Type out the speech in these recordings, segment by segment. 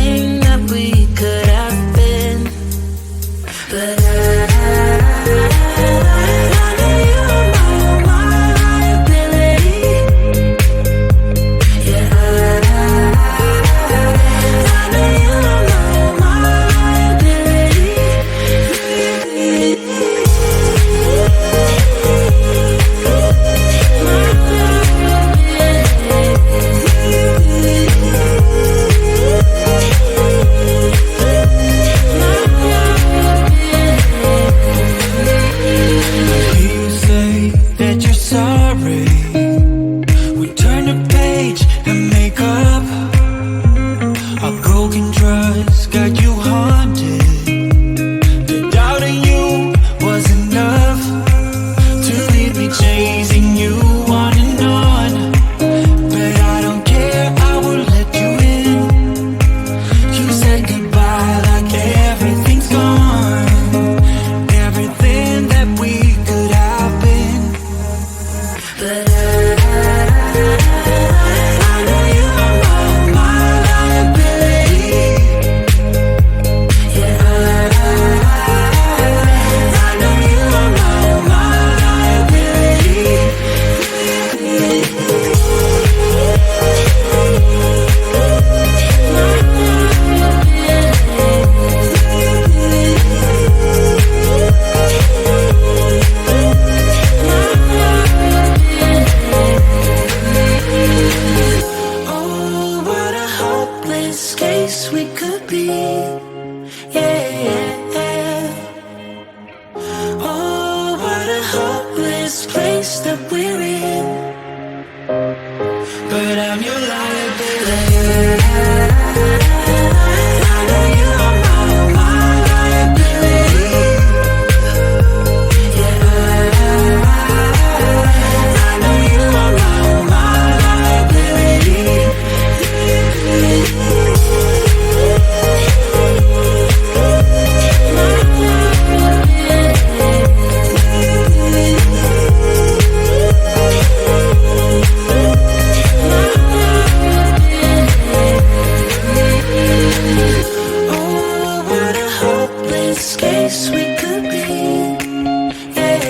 everything that we could have been. But I know you are my liability. Yeah, I know you are my liability. You say that you're sorry. We turn the page and make up. Our broken trust got you haunted. The doubt in you was enough to leave me chasing you on and on. But I don't care, I will let you in. You said goodbye like everything's gone. Everything that we could have been. But I know you are my liability. Yeah, I know you are my liability. Oh, what a hopeless case we could be. Yeah. Oh, what a hopeless place that we're in. But I'm your liability. I know you are my liability. Yeah, I know you are my liability. Oh, what a hopeless case we could be. Yeah.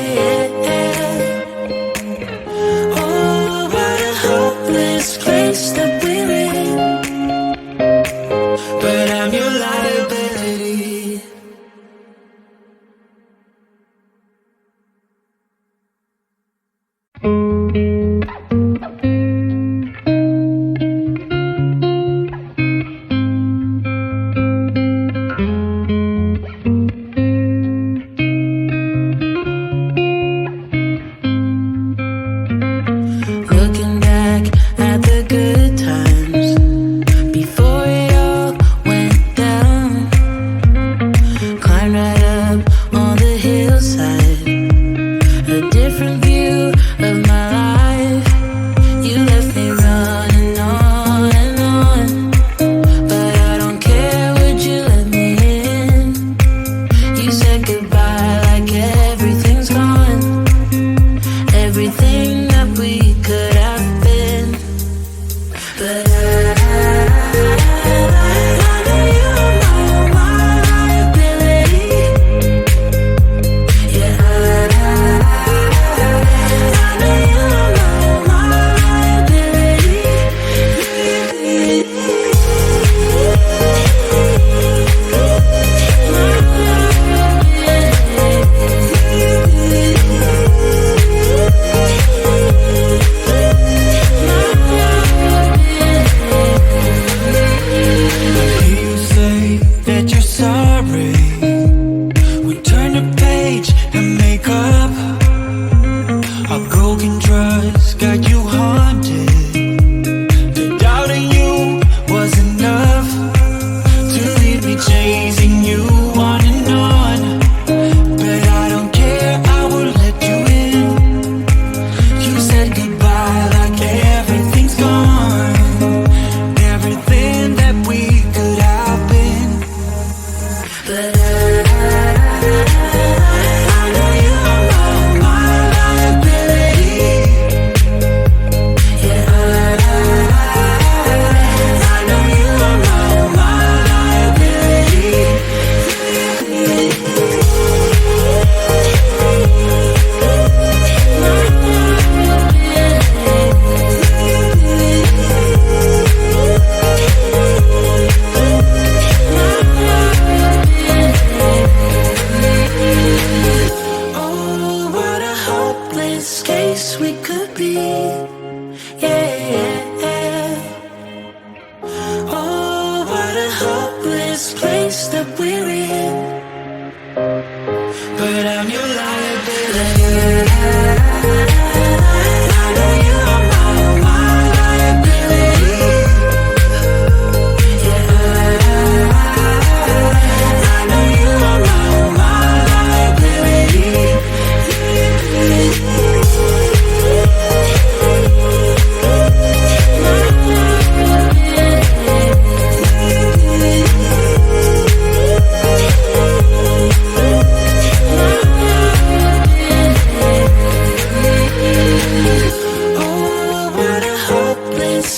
Oh, what a hopeless place that we're in. But I'm your liability. Looking back at the good times before it all hopeless place that we're in. But I'm your liability. I know you are my liability. Yeah, I know you are my liability.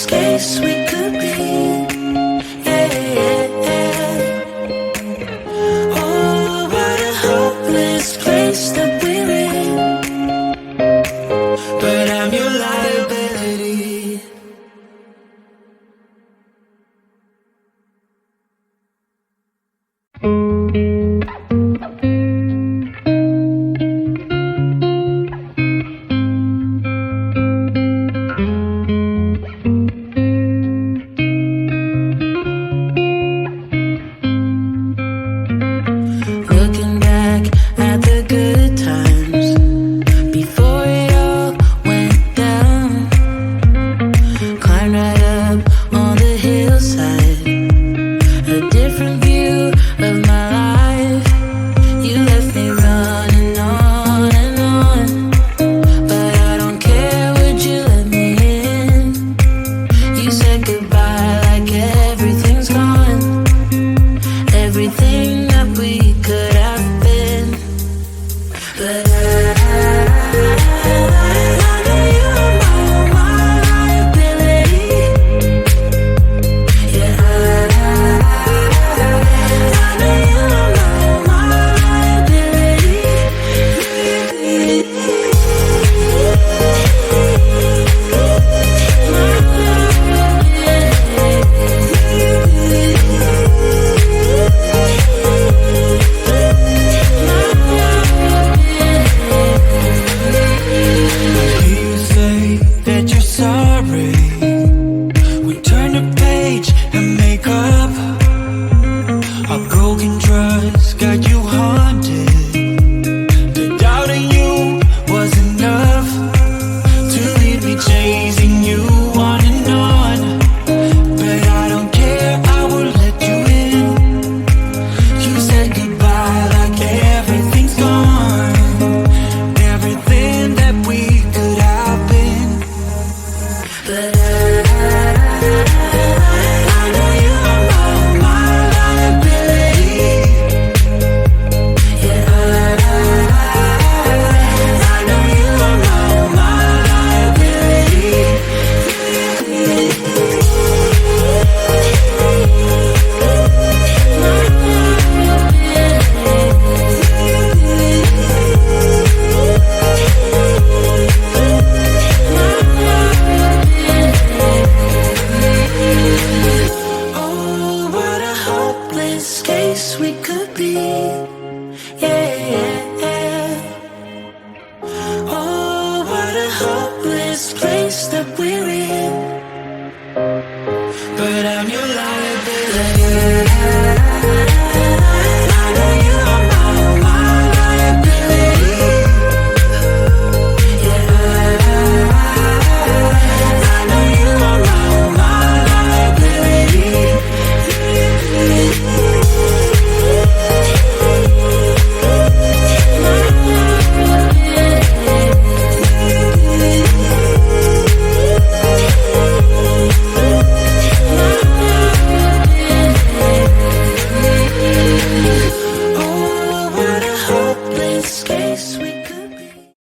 Case we could be, yeah. Oh, what a hopeless place that we're in. But I'm your liability. Looking back at the good times before it all went down. Climbed right up on the hillside, a different view of my life. You left me running on and on, but I don't care, would you let me in? You said goodbye like everything's gone, everything that we could have been. But I know you are my liability. Yeah, I know you are my liability. You say that you're sorry. We turn the page and make up. Our broken trust got you haunted. The doubt in you was enough to leave me chasing you on and on. But I don't care, I will let you in. You said goodbye like everything's gone, everything that we could have been. But I know you are my liability. Yeah, I know you are my liability. Oh, what a hopeless case we could be, yeah. Oh, what a hopeless place that we're in.